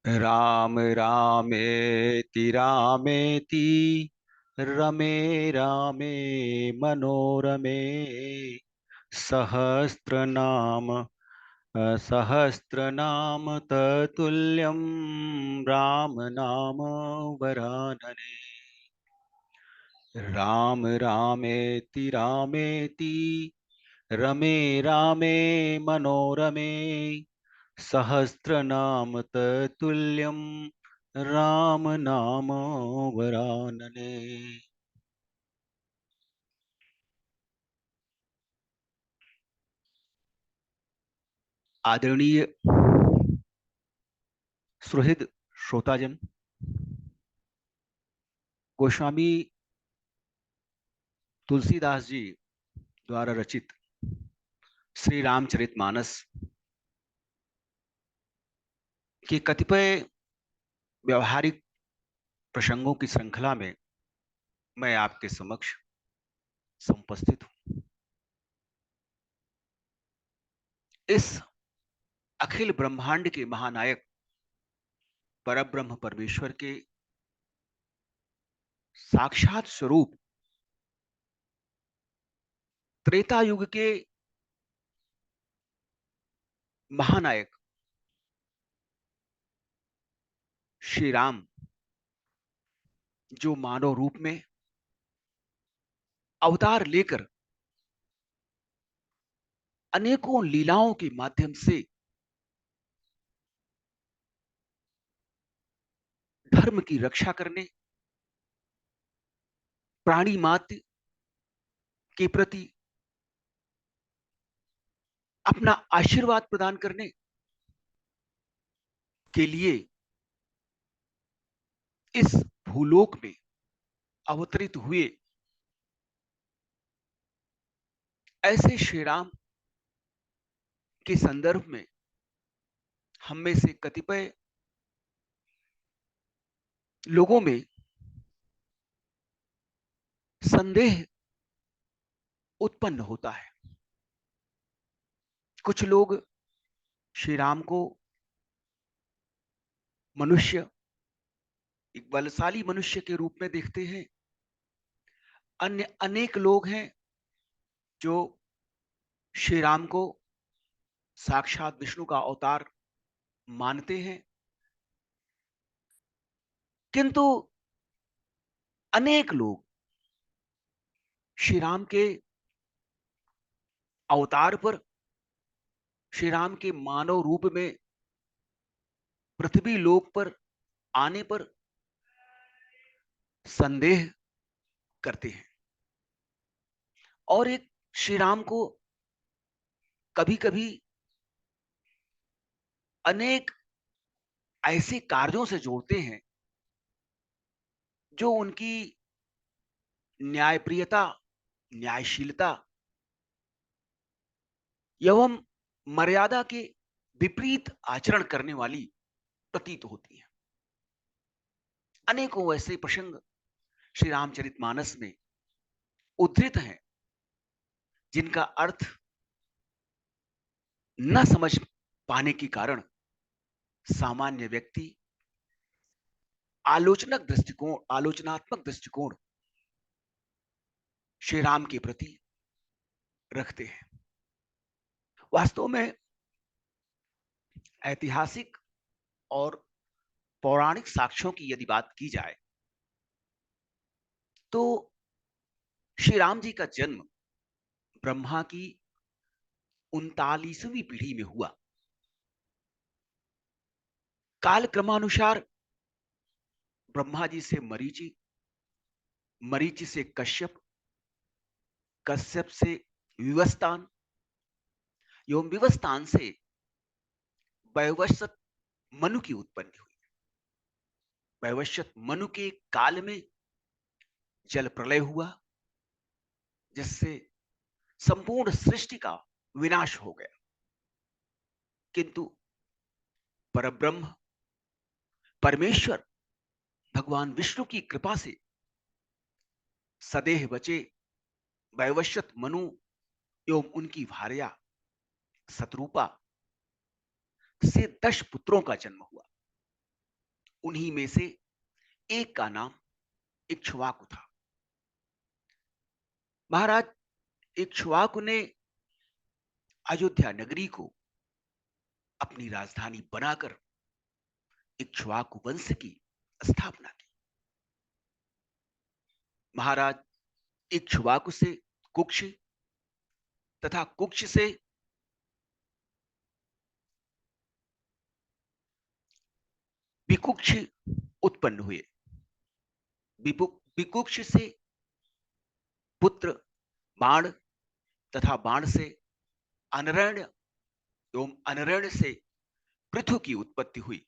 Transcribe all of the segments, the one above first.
राम रामेति रामेति रमे रामे मनोरमे सहस्रनाम सहस्रनाम ततुल्यं राम नाम वरानने। राम रामेति रामेति रमे रामे मनोरमे सहस्रनाम ततुल्यं राम नाम वरानने। आदरणीय सुहृद श्रोताजन, गोस्वामी तुलसीदास जी द्वारा रचित श्री रामचरितमानस के कतिपय व्यवहारिक प्रसंगों की श्रृंखला में मैं आपके समक्ष समुपस्थित हूं। इस अखिल ब्रह्मांड के महानायक परब्रह्म परमेश्वर के साक्षात स्वरूप त्रेता युग के महानायक श्री राम, जो मानव रूप में अवतार लेकर अनेकों लीलाओं के माध्यम से धर्म की रक्षा करने, प्राणी मात्र के प्रति अपना आशीर्वाद प्रदान करने के लिए इस भूलोक में अवतरित हुए, ऐसे श्री राम के संदर्भ में हम में से कतिपय लोगों में संदेह उत्पन्न होता है। कुछ लोग श्री राम को मनुष्य, एक बलशाली मनुष्य के रूप में देखते हैं। अन्य अनेक लोग हैं जो श्री राम को साक्षात विष्णु का अवतार मानते हैं। किंतु अनेक लोग श्री राम के अवतार पर, श्री राम के मानव रूप में पृथ्वी लोक पर आने पर संदेह करते हैं और एक श्री राम को कभी कभी अनेक ऐसे कार्यों से जोड़ते हैं जो उनकी न्यायप्रियता, न्यायशीलता एवं मर्यादा के विपरीत आचरण करने वाली प्रतीत होती है। अनेकों ऐसे प्रसंग श्री रामचरितमानस में उद्धृत हैं जिनका अर्थ न समझ पाने के कारण सामान्य व्यक्ति आलोचनात्मक दृष्टिकोण श्री राम के प्रति रखते हैं। वास्तव में ऐतिहासिक और पौराणिक साक्ष्यों की यदि बात की जाए तो श्री राम जी का जन्म ब्रह्मा की 39वीं पीढ़ी में हुआ। कालक्रमानुसार ब्रह्मा जी से मरीचि, मरीचि से कश्यप, कश्यप से विवस्तान एवं विवस्तान से वैवस्वत मनु की उत्पत्ति हुई। वैवस्वत मनु के काल में जल प्रलय हुआ जिससे संपूर्ण सृष्टि का विनाश हो गया। किंतु परब्रह्म परमेश्वर भगवान विष्णु की कृपा से सदेह बचे वैवस्वत मनु एवं उनकी भार्या शतरूपा से 10 पुत्रों का जन्म हुआ। उन्हीं में से एक का नाम इक्ष्वाकु था। महाराज इक्ष्वाकु ने अयोध्या नगरी को अपनी राजधानी बनाकर इक्ष्वाकु वंश की स्थापना की। महाराज इक्ष्वाकु से कुक्ष तथा कुक्ष से विकुक्ष उत्पन्न हुए। विकुक्ष से पुत्र बाण तथा बाण से अनरण्य एवं अनरण्य से पृथु की उत्पत्ति हुई।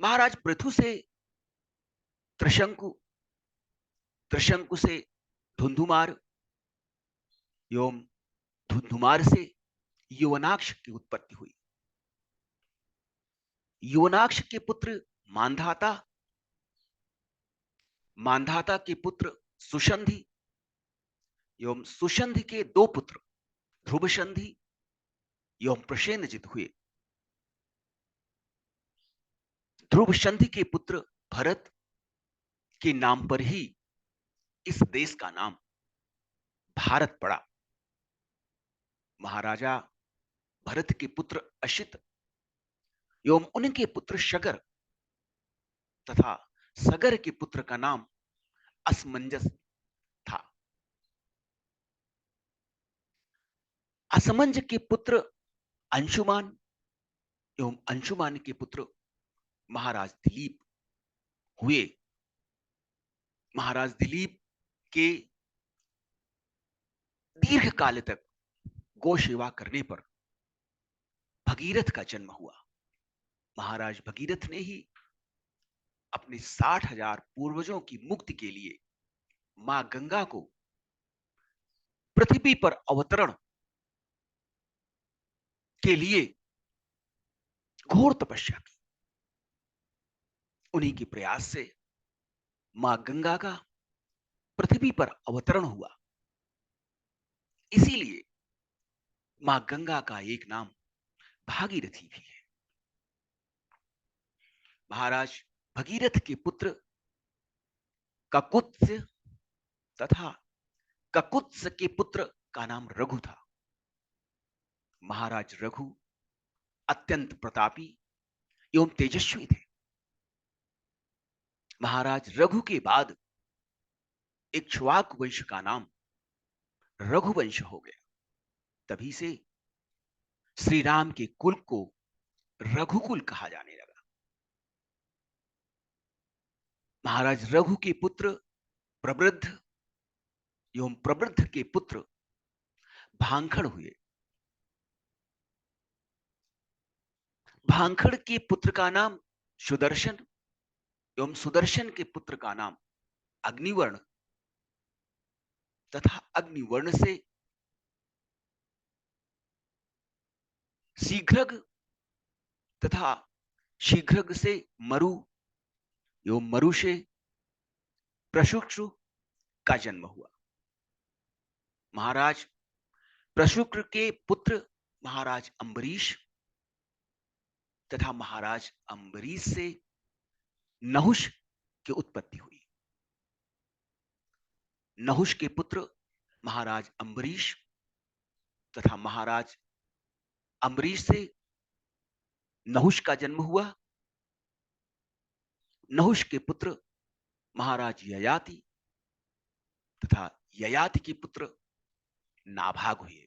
महाराज पृथु से त्रिशंकु, त्रिशंकु से धुंधुमार एवं धुंधुमार से युवनाक्ष की उत्पत्ति हुई। युवनाक्ष के पुत्र मांधाता, मांधाता के पुत्र सुषंधि एवं सुषंधि के दो पुत्र ध्रुवसंधि एवं प्रसेनजित हुए। ध्रुवसंधि के पुत्र भरत के नाम पर ही इस देश का नाम भारत पड़ा। महाराजा भरत के पुत्र अशित एवं उनके पुत्र शगर तथा सगर के पुत्र का नाम असमंजस था। असमंज के पुत्र अंशुमान एवं अंशुमान के पुत्र महाराज दिलीप हुए। महाराज दिलीप के दीर्घ काल तक गौ सेवा करने पर भगीरथ का जन्म हुआ। महाराज भगीरथ ने ही अपने 60,000 पूर्वजों की मुक्ति के लिए मां गंगा को पृथ्वी पर अवतरण के लिए घोर तपस्या की। उन्हीं के प्रयास से मां गंगा का पृथ्वी पर अवतरण हुआ। इसीलिए मां गंगा का एक नाम भागीरथी भी है। महाराज भगीरथ के पुत्र ककुत्स तथा ककुत्स के पुत्र का नाम रघु था। महाराज रघु अत्यंत प्रतापी एवं तेजस्वी थे। महाराज रघु के बाद इक्ष्वाकु वंश का नाम रघुवंश हो गया। तभी से श्री राम के कुल को रघुकुल कहा जाने लगा। महाराज रघु के पुत्र प्रवृद्ध एवं प्रवृद्ध के पुत्र भांखड़ हुए। भांखड़ के पुत्र का नाम सुदर्शन एवं सुदर्शन के पुत्र का नाम अग्निवर्ण तथा अग्निवर्ण से शीघ्रग तथा शीघ्रग से मरु एवं मरु से प्रशुक्रु का जन्म हुआ। महाराज प्रशुक्र के पुत्र महाराज अंबरीश तथा महाराज अंबरीश से नहुष की उत्पत्ति हुई। नहुष के पुत्र महाराज अंबरीश तथा महाराज अंबरीश से नहुष का जन्म हुआ। नहुष के पुत्र महाराज ययाति तथा ययाति के पुत्र नाभाग हुए।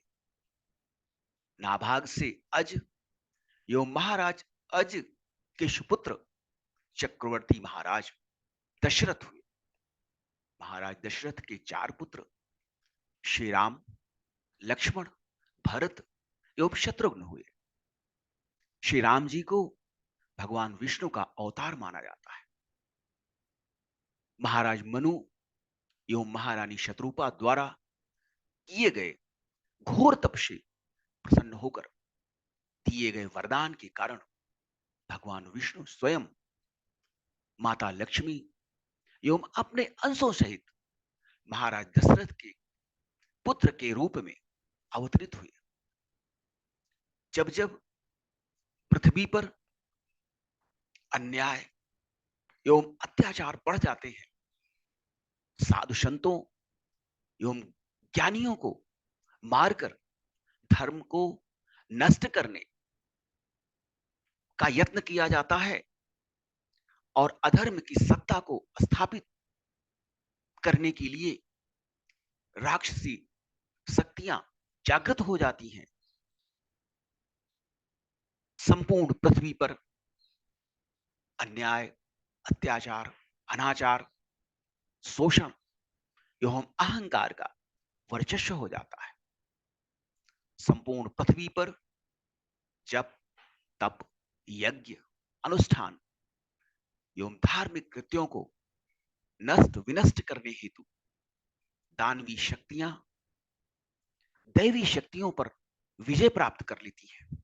नाभाग से अज एवं महाराज अज के सुपुत्र चक्रवर्ती महाराज दशरथ हुए। महाराज दशरथ के 4 पुत्र श्री राम, लक्ष्मण, भरत एवं शत्रुघ्न हुए। श्री राम जी को भगवान विष्णु का अवतार माना जाता है। महाराज मनु एवं महारानी शत्रुपा द्वारा किए गए घोर तप से प्रसन्न होकर दिए गए वरदान के कारण भगवान विष्णु स्वयं माता लक्ष्मी एवं अपने अंशों सहित महाराज दशरथ के पुत्र के रूप में अवतरित हुए। जब जब पृथ्वी पर अन्याय एवं अत्याचार बढ़ जाते हैं। साधु संतों एवं ज्ञानियों को मारकर धर्म को नष्ट करने का यत्न किया जाता है और अधर्म की सत्ता को स्थापित करने के लिए राक्षसी शक्तियां जागृत हो जाती हैं। संपूर्ण पृथ्वी पर अन्याय, अत्याचार, अनाचार, शोषण एवं अहंकार का वर्चस्व हो जाता है। संपूर्ण पृथ्वी पर जप, तप, यज्ञ, अनुष्ठान एवं धार्मिक कृत्यों को नष्ट विनष्ट करने हेतु दानवी शक्तियां दैवी शक्तियों पर विजय प्राप्त कर लेती हैं।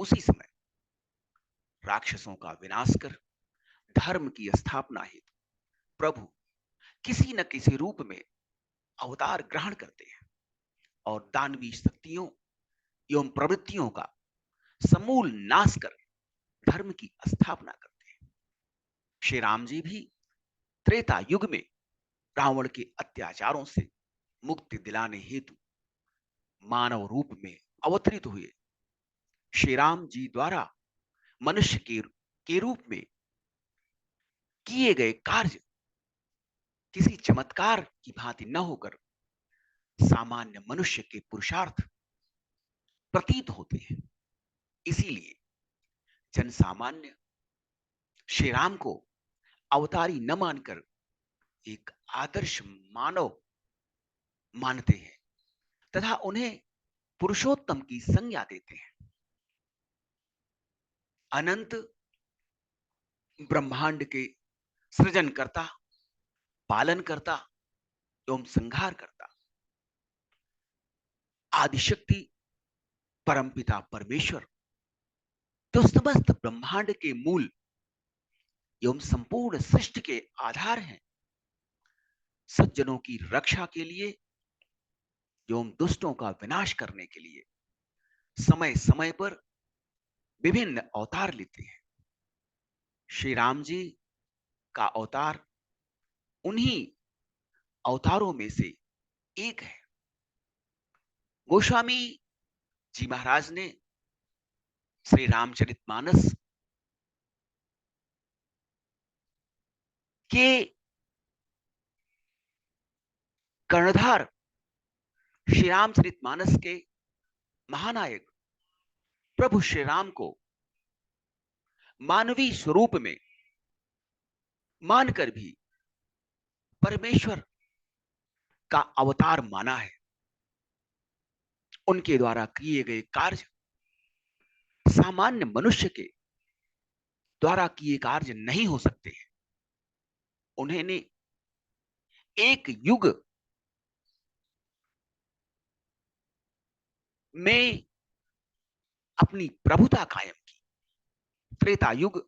उसी समय राक्षसों का विनाश कर धर्म की स्थापना हेतु प्रभु किसी न किसी रूप में अवतार ग्रहण करते हैं और दानवी शक्तियों एवं प्रवृत्तियों का समूल नाश कर धर्म की स्थापना करते हैं। श्री राम जी भी त्रेता युग में रावण के अत्याचारों से मुक्ति दिलाने हेतु मानव रूप में अवतरित हुए। श्री राम जी द्वारा मनुष्य के रूप में किए गए कार्य किसी चमत्कार की भांति न होकर सामान्य मनुष्य के पुरुषार्थ प्रतीत होते हैं। इसीलिए जन सामान्य श्री राम को अवतारी न मानकर एक आदर्श मानव मानते हैं तथा उन्हें पुरुषोत्तम की संज्ञा देते हैं। अनंत ब्रह्मांड के सृजनकर्ता, पालनकर्ता एवं संहारकर्ता आदिशक्ति परमपिता परमेश्वर जो समस्त ब्रह्मांड के मूल एवं संपूर्ण सृष्टि के आधार हैं, सज्जनों की रक्षा के लिए एवं दुष्टों का विनाश करने के लिए समय समय पर विभिन्न अवतार लेते हैं। श्री राम जी का अवतार उन्हीं अवतारों में से एक है। गोस्वामी जी महाराज ने श्री रामचरितमानस के कर्णधार श्री रामचरितमानस के महानायक प्रभु श्री राम को मानवीय स्वरूप में मानकर भी परमेश्वर का अवतार माना है। उनके द्वारा किए गए कार्य सामान्य मनुष्य के द्वारा किए कार्य नहीं हो सकते हैं। उन्होंने एक युग में अपनी प्रभुता कायम की। त्रेता युग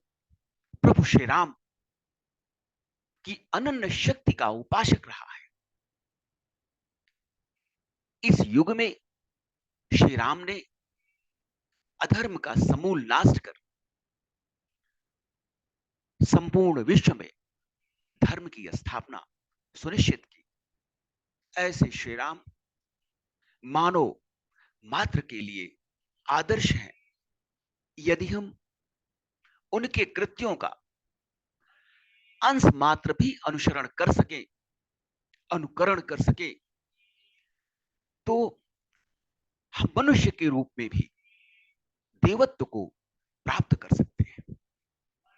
प्रभु श्री राम की अनन्य शक्ति का उपासक रहा है। इस युग में श्री राम ने अधर्म का समूल नाश कर संपूर्ण विश्व में धर्म की स्थापना सुनिश्चित की। ऐसे श्री राम मानव मात्र के लिए आदर्श हैं। यदि हम उनके कृत्यों का अंश मात्र भी अनुसरण कर सके, अनुकरण कर सके, तो हम मनुष्य के रूप में भी देवत्व को प्राप्त कर सकते हैं।